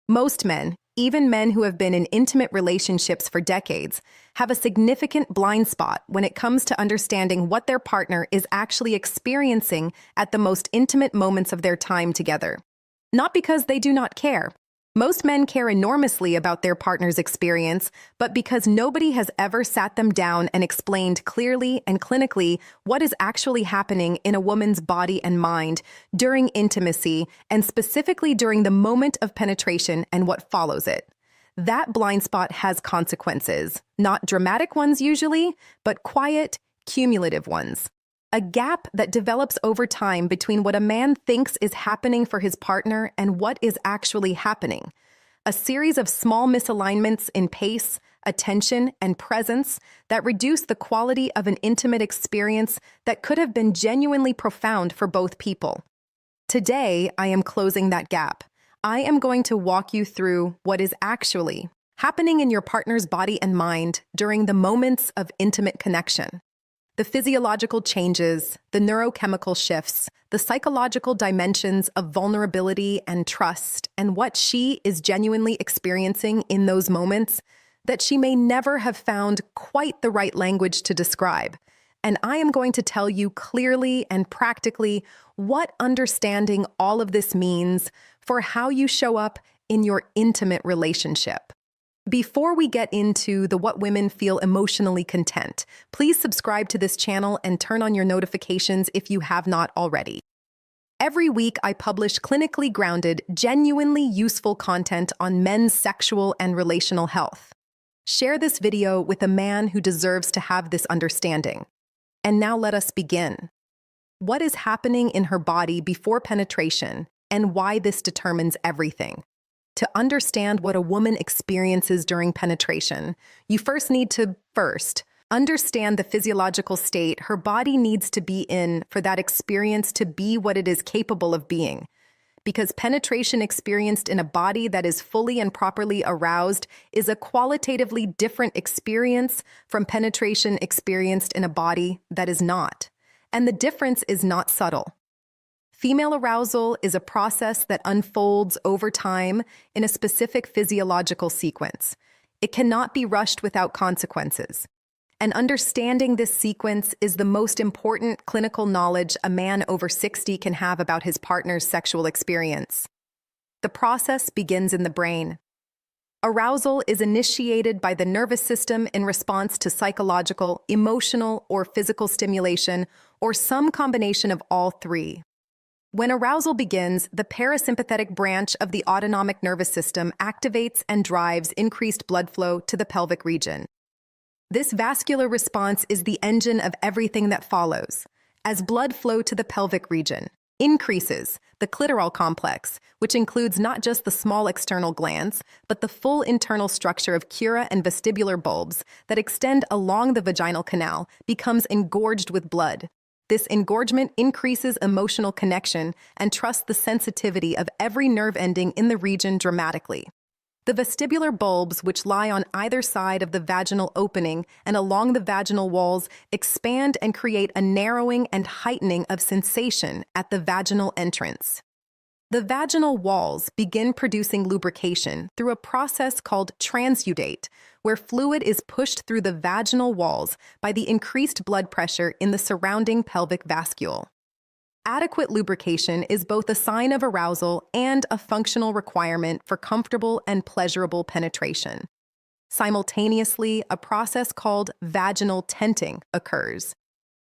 Most men, even men who have been in intimate relationships for decades, have a significant blind spot when it comes to understanding what their partner is actually experiencing at the most intimate moments of their time together. Not because they do not care. Most men care enormously about their partner's experience, but because nobody has ever sat them down and explained clearly and clinically what is actually happening in a woman's body and mind during intimacy, and specifically during the moment of penetration and what follows it. That blind spot has consequences, not dramatic ones usually, but quiet, cumulative ones. A gap that develops over time between what a man thinks is happening for his partner and what is actually happening. A series of small misalignments in pace, attention, and presence that reduce the quality of an intimate experience that could have been genuinely profound for both people. Today, I am closing that gap. I am going to walk you through what is actually happening in your partner's body and mind during the moments of intimate connection. The physiological changes, the neurochemical shifts, the psychological dimensions of vulnerability and trust, and what she is genuinely experiencing in those moments that she may never have found quite the right language to describe. And I am going to tell you clearly and practically what understanding all of this means for how you show up in your intimate relationship. Before we get into the what women feel emotionally content, please subscribe to this channel and turn on your notifications if you have not already. Every week, I publish clinically grounded, genuinely useful content on men's sexual and relational health. Share this video with a man who deserves to have this understanding. And now let us begin. What is happening in her body before penetration and why this determines everything? To understand what a woman experiences during penetration, you first need to understand the physiological state her body needs to be in for that experience to be what it is capable of being. Because penetration experienced in a body that is fully and properly aroused is a qualitatively different experience from penetration experienced in a body that is not. And the difference is not subtle. Female arousal is a process that unfolds over time in a specific physiological sequence. It cannot be rushed without consequences. And understanding this sequence is the most important clinical knowledge a man over 60 can have about his partner's sexual experience. The process begins in the brain. Arousal is initiated by the nervous system in response to psychological, emotional, or physical stimulation, or some combination of all three. When arousal begins, the parasympathetic branch of the autonomic nervous system activates and drives increased blood flow to the pelvic region. This vascular response is the engine of everything that follows. As blood flow to the pelvic region increases, the clitoral complex, which includes not just the small external glands, but the full internal structure of cura and vestibular bulbs that extend along the vaginal canal, becomes engorged with blood. This engorgement increases emotional connection and trusts the sensitivity of every nerve ending in the region dramatically. The vestibular bulbs, which lie on either side of the vaginal opening and along the vaginal walls, expand and create a narrowing and heightening of sensation at the vaginal entrance. The vaginal walls begin producing lubrication through a process called transudate, where fluid is pushed through the vaginal walls by the increased blood pressure in the surrounding pelvic vascule. Adequate lubrication is both a sign of arousal and a functional requirement for comfortable and pleasurable penetration. Simultaneously, a process called vaginal tenting occurs.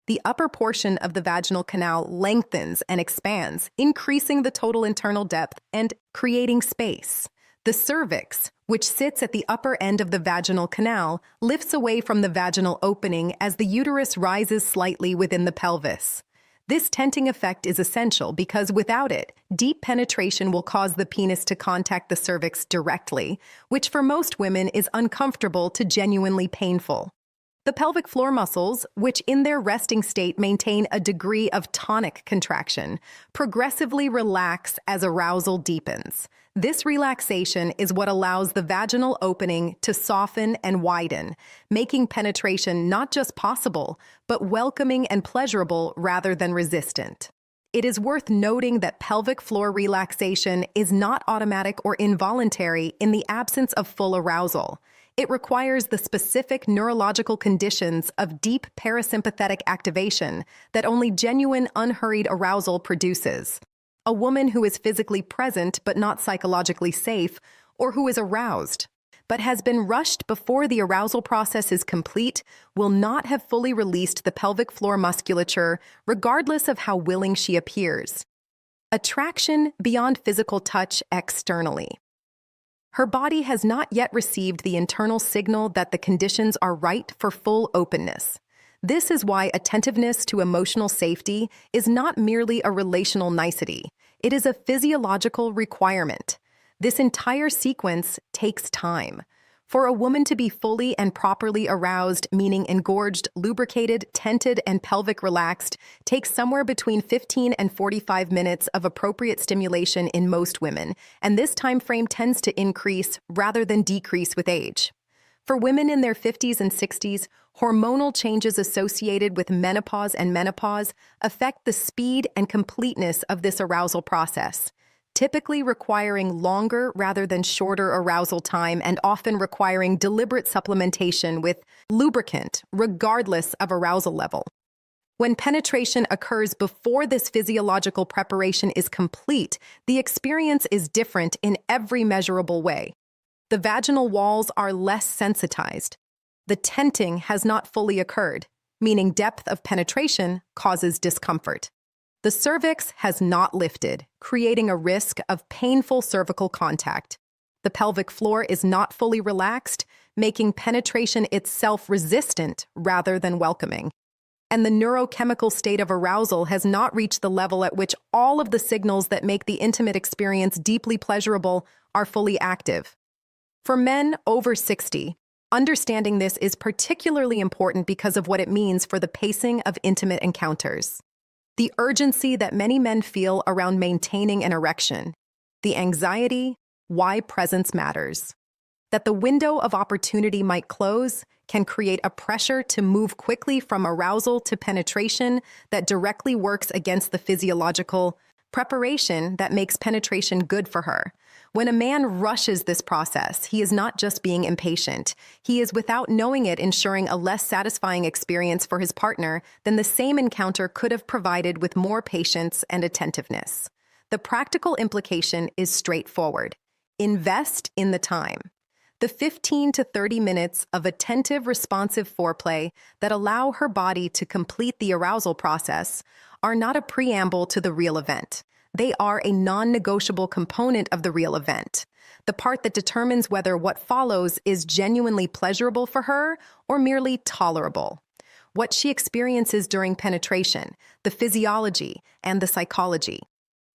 The upper portion of the vaginal canal lengthens and expands, increasing the total internal depth and creating space. The cervix, which sits at the upper end of the vaginal canal, lifts away from the vaginal opening as the uterus rises slightly within the pelvis. This tenting effect is essential because without it, deep penetration will cause the penis to contact the cervix directly, which for most women is uncomfortable to genuinely painful. The pelvic floor muscles, which in their resting state maintain a degree of tonic contraction, progressively relax as arousal deepens. This relaxation is what allows the vaginal opening to soften and widen, making penetration not just possible, but welcoming and pleasurable rather than resistant. It is worth noting that pelvic floor relaxation is not automatic or involuntary in the absence of full arousal. It requires the specific neurological conditions of deep parasympathetic activation that only genuine, unhurried arousal produces. A woman who is physically present but not psychologically safe, or who is aroused but has been rushed before the arousal process is complete, will not have fully released the pelvic floor musculature, regardless of how willing she appears. Attraction beyond physical touch externally. Her body has not yet received the internal signal that the conditions are right for full openness. This is why attentiveness to emotional safety is not merely a relational nicety. It is a physiological requirement. This entire sequence takes time. For a woman to be fully and properly aroused, meaning engorged, lubricated, tented, and pelvic relaxed, takes somewhere between 15 and 45 minutes of appropriate stimulation in most women, and this time frame tends to increase rather than decrease with age. For women in their 50s and 60s, hormonal changes associated with menopause and menopause affect the speed and completeness of this arousal process, typically requiring longer rather than shorter arousal time and often requiring deliberate supplementation with lubricant, regardless of arousal level. When penetration occurs before this physiological preparation is complete, the experience is different in every measurable way. The vaginal walls are less sensitized. The tenting has not fully occurred, meaning depth of penetration causes discomfort. The cervix has not lifted, creating a risk of painful cervical contact. The pelvic floor is not fully relaxed, making penetration itself resistant rather than welcoming. And the neurochemical state of arousal has not reached the level at which all of the signals that make the intimate experience deeply pleasurable are fully active. For men over 60, understanding this is particularly important because of what it means for the pacing of intimate encounters. The urgency that many men feel around maintaining an erection, the anxiety, why presence matters. That the window of opportunity might close can create a pressure to move quickly from arousal to penetration that directly works against the physiological preparation that makes penetration good for her. When a man rushes this process, he is not just being impatient. He is, without knowing it, ensuring a less satisfying experience for his partner than the same encounter could have provided with more patience and attentiveness. The practical implication is straightforward. Invest in the time. The 15 to 30 minutes of attentive, responsive foreplay that allow her body to complete the arousal process are not a preamble to the real event. They are a non-negotiable component of the real event, the part that determines whether what follows is genuinely pleasurable for her or merely tolerable. What she experiences during penetration, the physiology, and the psychology.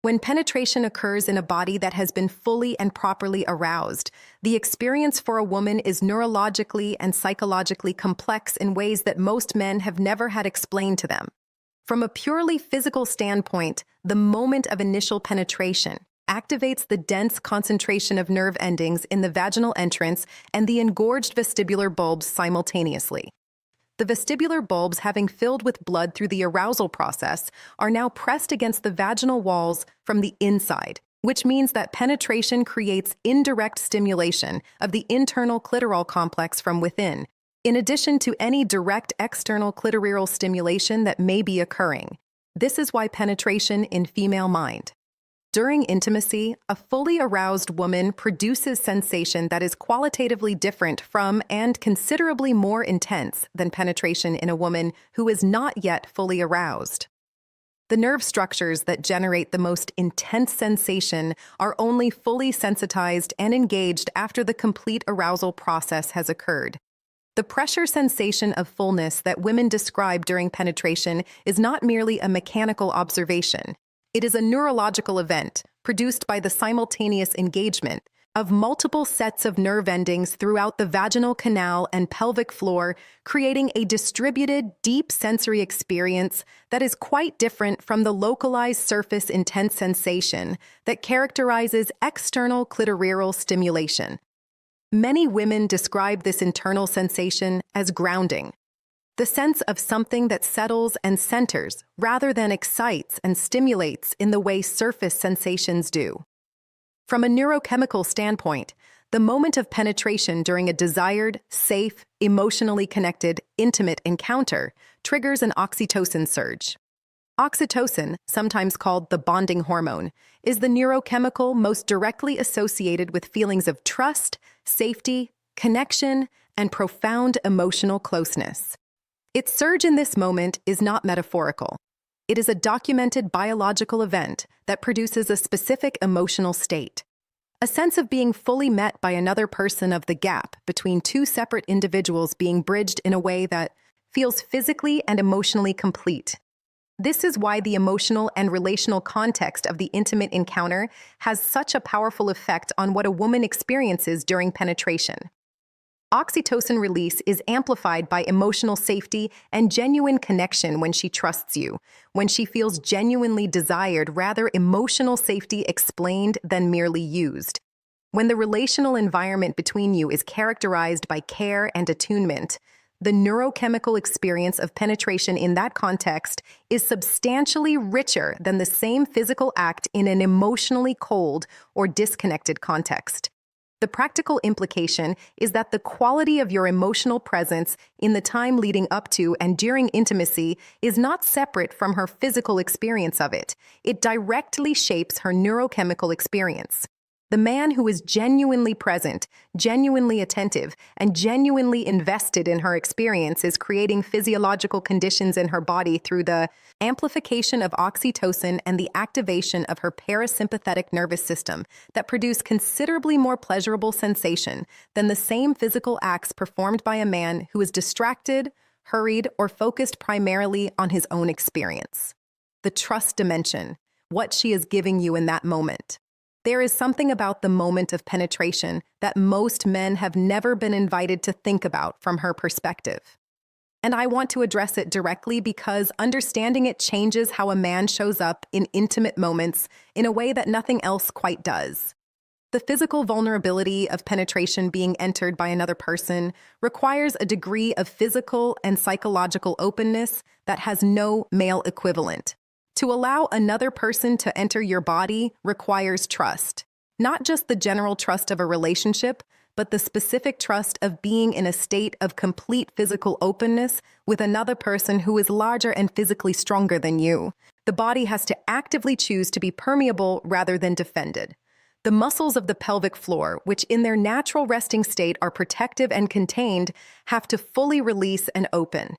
When penetration occurs in a body that has been fully and properly aroused, the experience for a woman is neurologically and psychologically complex in ways that most men have never had explained to them. From a purely physical standpoint, the moment of initial penetration activates the dense concentration of nerve endings in the vaginal entrance and the engorged vestibular bulbs simultaneously. The vestibular bulbs, having filled with blood through the arousal process, are now pressed against the vaginal walls from the inside, which means that penetration creates indirect stimulation of the internal clitoral complex from within, in addition to any direct external clitoral stimulation that may be occurring. This is why penetration in female mind. During intimacy, a fully aroused woman produces sensation that is qualitatively different from and considerably more intense than penetration in a woman who is not yet fully aroused. The nerve structures that generate the most intense sensation are only fully sensitized and engaged after the complete arousal process has occurred. The pressure sensation of fullness that women describe during penetration is not merely a mechanical observation. It is a neurological event produced by the simultaneous engagement of multiple sets of nerve endings throughout the vaginal canal and pelvic floor, creating a distributed, deep sensory experience that is quite different from the localized surface intense sensation that characterizes external clitoral stimulation. Many women describe this internal sensation as grounding. The sense of something that settles and centers rather than excites and stimulates in the way surface sensations do. From a neurochemical standpoint, the moment of penetration during a desired, safe, emotionally connected, intimate encounter triggers an oxytocin surge. Oxytocin, sometimes called the bonding hormone, is the neurochemical most directly associated with feelings of trust, safety, connection, and profound emotional closeness. Its surge in this moment is not metaphorical. It is a documented biological event that produces a specific emotional state. A sense of being fully met by another person, of the gap between two separate individuals being bridged in a way that feels physically and emotionally complete. This is why the emotional and relational context of the intimate encounter has such a powerful effect on what a woman experiences during penetration. Oxytocin release is amplified by emotional safety and genuine connection when she trusts you, when she feels genuinely desired, rather emotional safety explained than merely used. When the relational environment between you is characterized by care and attunement, the neurochemical experience of penetration in that context is substantially richer than the same physical act in an emotionally cold or disconnected context. The practical implication is that the quality of your emotional presence in the time leading up to and during intimacy is not separate from her physical experience of it. It directly shapes her neurochemical experience. The man who is genuinely present, genuinely attentive, and genuinely invested in her experience is creating physiological conditions in her body through the amplification of oxytocin and the activation of her parasympathetic nervous system that produce considerably more pleasurable sensation than the same physical acts performed by a man who is distracted, hurried, or focused primarily on his own experience. The trust dimension, what she is giving you in that moment. There is something about the moment of penetration that most men have never been invited to think about from her perspective. And I want to address it directly because understanding it changes how a man shows up in intimate moments in a way that nothing else quite does. The physical vulnerability of penetration being entered by another person requires a degree of physical and psychological openness that has no male equivalent. To allow another person to enter your body requires trust, not just the general trust of a relationship, but the specific trust of being in a state of complete physical openness with another person who is larger and physically stronger than you. The body has to actively choose to be permeable rather than defended. The muscles of the pelvic floor, which in their natural resting state are protective and contained, have to fully release and open.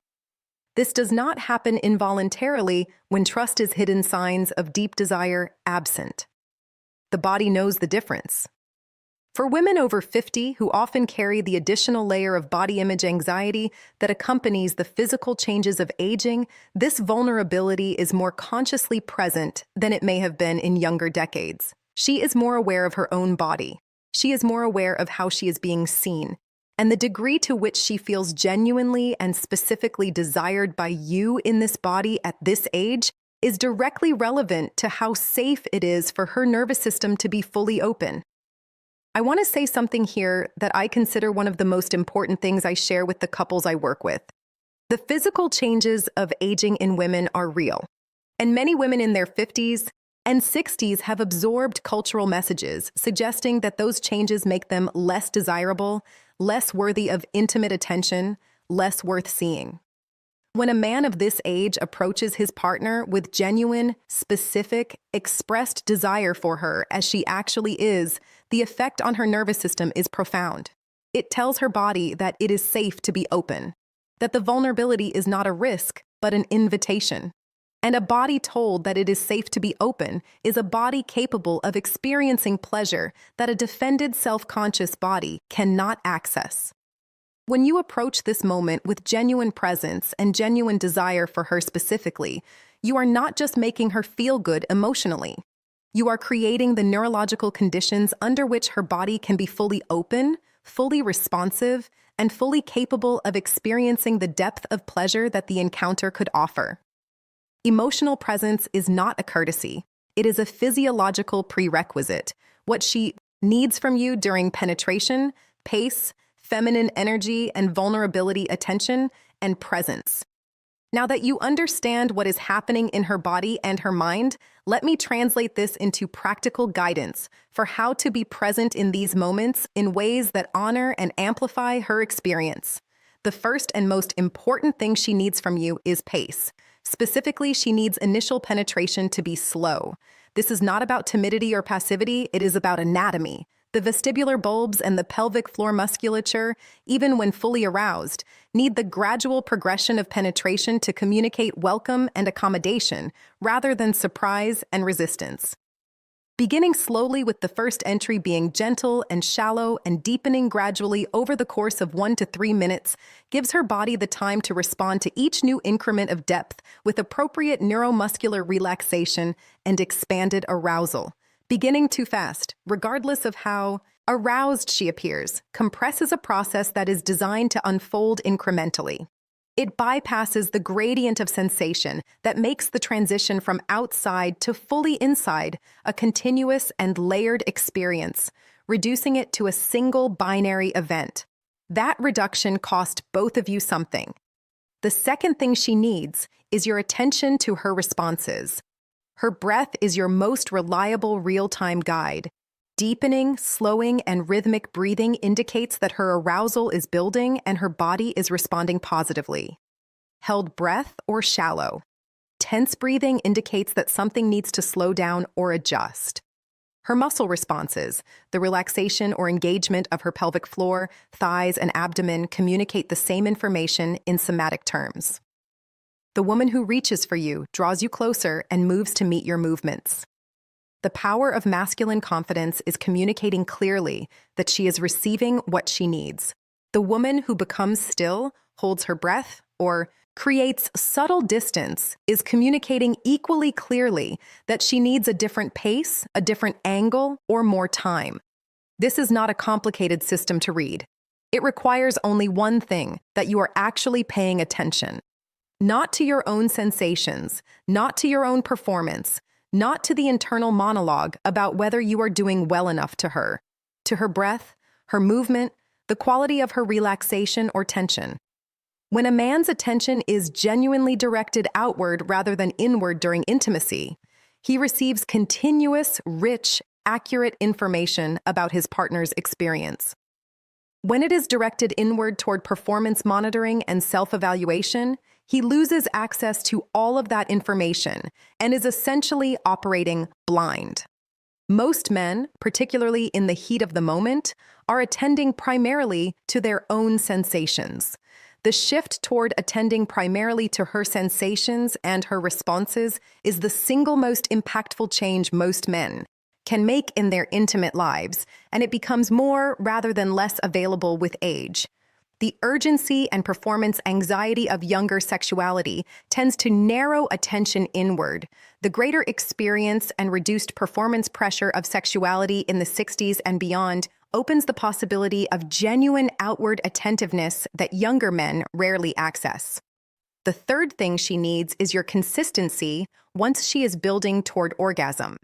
This does not happen involuntarily when trust is hidden, signs of deep desire absent. The body knows the difference. For women over 50 who often carry the additional layer of body image anxiety that accompanies the physical changes of aging, this vulnerability is more consciously present than it may have been in younger decades. She is more aware of her own body. She is more aware of how she is being seen. And the degree to which she feels genuinely and specifically desired by you in this body at this age is directly relevant to how safe it is for her nervous system to be fully open. I want to say something here that I consider one of the most important things I share with the couples I work with. The physical changes of aging in women are real, and many women in their 50s and 60s have absorbed cultural messages suggesting that those changes make them less desirable, less worthy of intimate attention, less worth seeing. When a man of this age approaches his partner with genuine, specific, expressed desire for her as she actually is, the effect on her nervous system is profound. It tells her body that it is safe to be open, that the vulnerability is not a risk, but an invitation. And a body told that it is safe to be open is a body capable of experiencing pleasure that a defended, self-conscious body cannot access. When you approach this moment with genuine presence and genuine desire for her specifically, you are not just making her feel good emotionally. You are creating the neurological conditions under which her body can be fully open, fully responsive, and fully capable of experiencing the depth of pleasure that the encounter could offer. Emotional presence is not a courtesy. It is a physiological prerequisite. What she needs from you during penetration, pace, feminine energy, and vulnerability attention, and presence. Now that you understand what is happening in her body and her mind, let me translate this into practical guidance for how to be present in these moments in ways that honor and amplify her experience. The first and most important thing she needs from you is pace. Specifically, she needs initial penetration to be slow. This is not about timidity or passivity, it is about anatomy. The vestibular bulbs and the pelvic floor musculature, even when fully aroused, need the gradual progression of penetration to communicate welcome and accommodation, rather than surprise and resistance. Beginning slowly with the first entry being gentle and shallow and deepening gradually over the course of 1 to 3 minutes gives her body the time to respond to each new increment of depth with appropriate neuromuscular relaxation and expanded arousal. Beginning too fast, regardless of how aroused she appears, compresses a process that is designed to unfold incrementally. It bypasses the gradient of sensation that makes the transition from outside to fully inside a continuous and layered experience, reducing it to a single binary event. That reduction cost both of you something. The second thing she needs is your attention to her responses. Her breath is your most reliable real-time guide. Deepening, slowing, and rhythmic breathing indicates that her arousal is building and her body is responding positively. Held breath or shallow. Tense breathing indicates that something needs to slow down or adjust. Her muscle responses, the relaxation or engagement of her pelvic floor, thighs, and abdomen communicate the same information in somatic terms. The woman who reaches for you, draws you closer, and moves to meet your movements. The power of masculine confidence is communicating clearly that she is receiving what she needs. The woman who becomes still, holds her breath, or creates subtle distance is communicating equally clearly that she needs a different pace, a different angle, or more time. This is not a complicated system to read. It requires only one thing, that you are actually paying attention. Not to your own sensations, not to your own performance, not to the internal monologue about whether you are doing well enough to her breath, her movement, the quality of her relaxation or tension. When a man's attention is genuinely directed outward rather than inward during intimacy, he receives continuous, rich, accurate information about his partner's experience. When it is directed inward toward performance monitoring and self-evaluation, he loses access to all of that information and is essentially operating blind. Most men, particularly in the heat of the moment, are attending primarily to their own sensations. The shift toward attending primarily to her sensations and her responses is the single most impactful change most men can make in their intimate lives, and it becomes more rather than less available with age. The urgency and performance anxiety of younger sexuality tends to narrow attention inward. The greater experience and reduced performance pressure of sexuality in the 60s and beyond opens the possibility of genuine outward attentiveness that younger men rarely access. The third thing she needs is your consistency once she is building toward orgasm.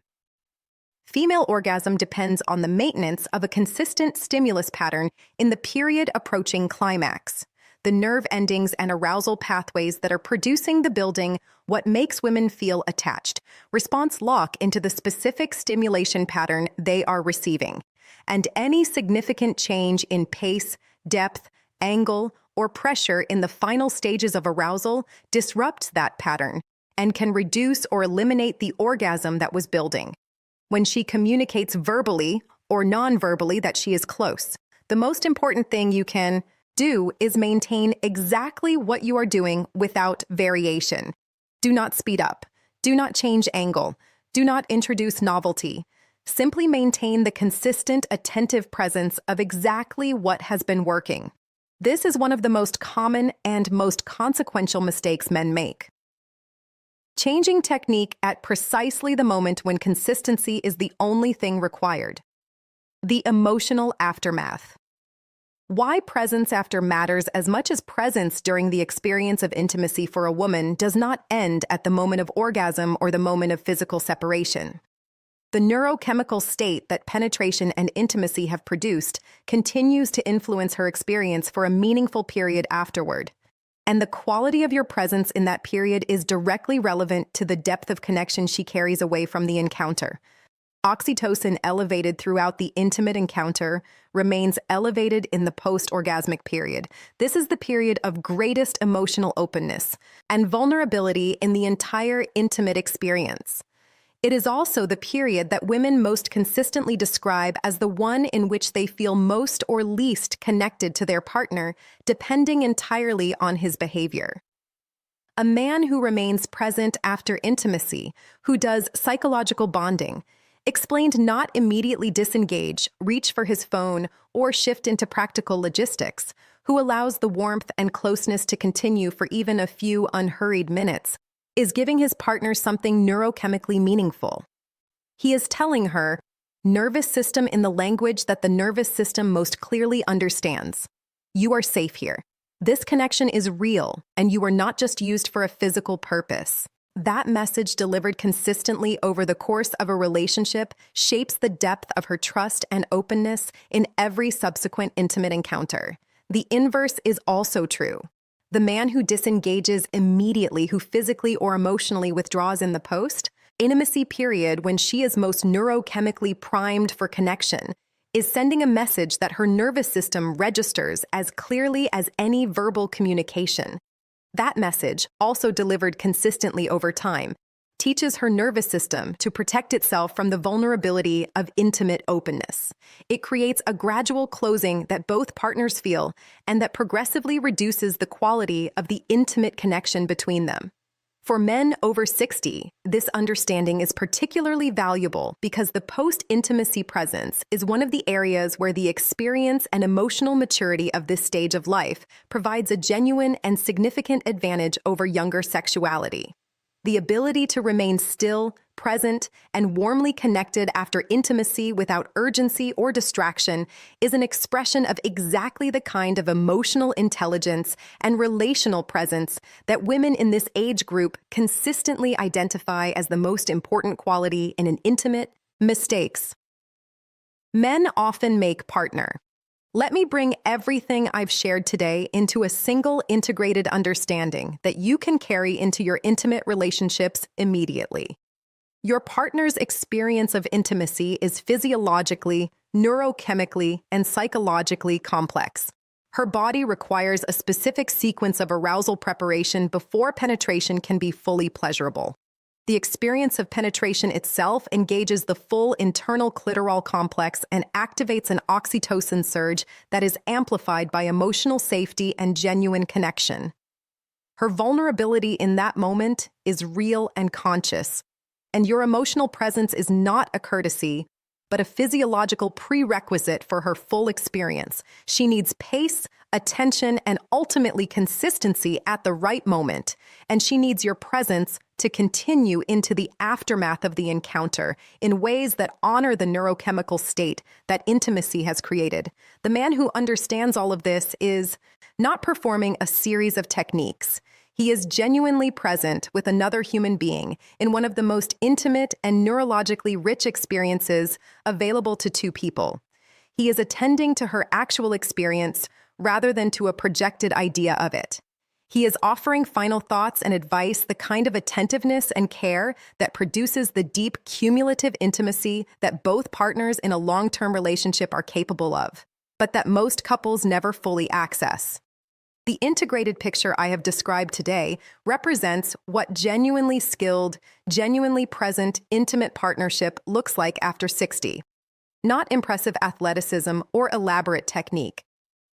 Female orgasm depends on the maintenance of a consistent stimulus pattern in the period approaching climax. The nerve endings and arousal pathways that are producing the building what makes women feel attached. Response lock into the specific stimulation pattern they are receiving. And any significant change in pace, depth, angle, or pressure in the final stages of arousal disrupts that pattern and can reduce or eliminate the orgasm that was building. When she communicates verbally or non-verbally that she is close, the most important thing you can do is maintain exactly what you are doing without variation. Do not speed up. Do not change angle. Do not introduce novelty. Simply maintain the consistent, attentive presence of exactly what has been working. This is one of the most common and most consequential mistakes men make. Changing technique at precisely the moment when consistency is the only thing required. The emotional aftermath. Why presence after matters as much as presence during the experience of intimacy for a woman does not end at the moment of orgasm or the moment of physical separation. The neurochemical state that penetration and intimacy have produced continues to influence her experience for a meaningful period afterward. And the quality of your presence in that period is directly relevant to the depth of connection she carries away from the encounter. Oxytocin elevated throughout the intimate encounter remains elevated in the post-orgasmic period. This is the period of greatest emotional openness and vulnerability in the entire intimate experience. It is also the period that women most consistently describe as the one in which they feel most or least connected to their partner, depending entirely on his behavior. A man who remains present after intimacy, who does psychological bonding, explained not immediately disengage, reach for his phone, or shift into practical logistics, who allows the warmth and closeness to continue for even a few unhurried minutes, is giving his partner something neurochemically meaningful. He is telling her, nervous system in the language that the nervous system most clearly understands. You are safe here. This connection is real, and you are not just used for a physical purpose. That message delivered consistently over the course of a relationship shapes the depth of her trust and openness in every subsequent intimate encounter. The inverse is also true. The man who disengages immediately, who physically or emotionally withdraws in the post-intimacy period when she is most neurochemically primed for connection, is sending a message that her nervous system registers as clearly as any verbal communication. That message, also delivered consistently over time, teaches her nervous system to protect itself from the vulnerability of intimate openness. It creates a gradual closing that both partners feel and that progressively reduces the quality of the intimate connection between them. For men over 60, this understanding is particularly valuable because the post-intimacy presence is one of the areas where the experience and emotional maturity of this stage of life provides a genuine and significant advantage over younger sexuality. The ability to remain still, present, and warmly connected after intimacy without urgency or distraction is an expression of exactly the kind of emotional intelligence and relational presence that women in this age group consistently identify as the most important quality in an intimate. Mistakes. Men often make partner. Let me bring everything I've shared today into a single integrated understanding that you can carry into your intimate relationships immediately. Your partner's experience of intimacy is physiologically, neurochemically, and psychologically complex. Her body requires a specific sequence of arousal preparation before penetration can be fully pleasurable. The experience of penetration itself engages the full internal clitoral complex and activates an oxytocin surge that is amplified by emotional safety and genuine connection. Her vulnerability in that moment is real and conscious, and your emotional presence is not a courtesy, but a physiological prerequisite for her full experience. She needs pace, attention, and ultimately consistency at the right moment, and she needs your presence to continue into the aftermath of the encounter in ways that honor the neurochemical state that intimacy has created. The man who understands all of this is not performing a series of techniques. He is genuinely present with another human being in one of the most intimate and neurologically rich experiences available to two people. He is attending to her actual experience rather than to a projected idea of it. He is offering final thoughts and advice, the kind of attentiveness and care that produces the deep cumulative intimacy that both partners in a long-term relationship are capable of, but that most couples never fully access. The integrated picture I have described today represents what genuinely skilled, genuinely present, intimate partnership looks like after 60. Not impressive athleticism or elaborate technique.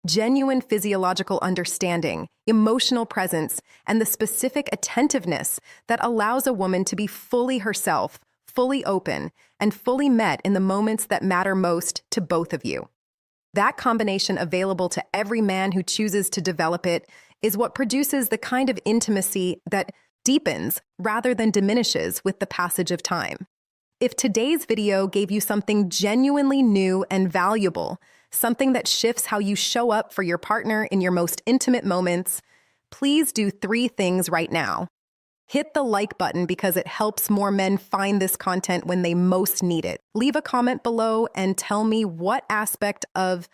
Genuine physiological understanding, emotional presence, and the specific attentiveness that allows a woman to be fully herself, fully open, and fully met in the moments that matter most to both of you. That combination available to every man who chooses to develop it is what produces the kind of intimacy that deepens rather than diminishes with the passage of time. If today's video gave you something genuinely new and valuable, something that shifts how you show up for your partner in your most intimate moments, please do 3 things right now. Hit the like button because it helps more men find this content when they most need it. Leave a comment below and tell me what aspect of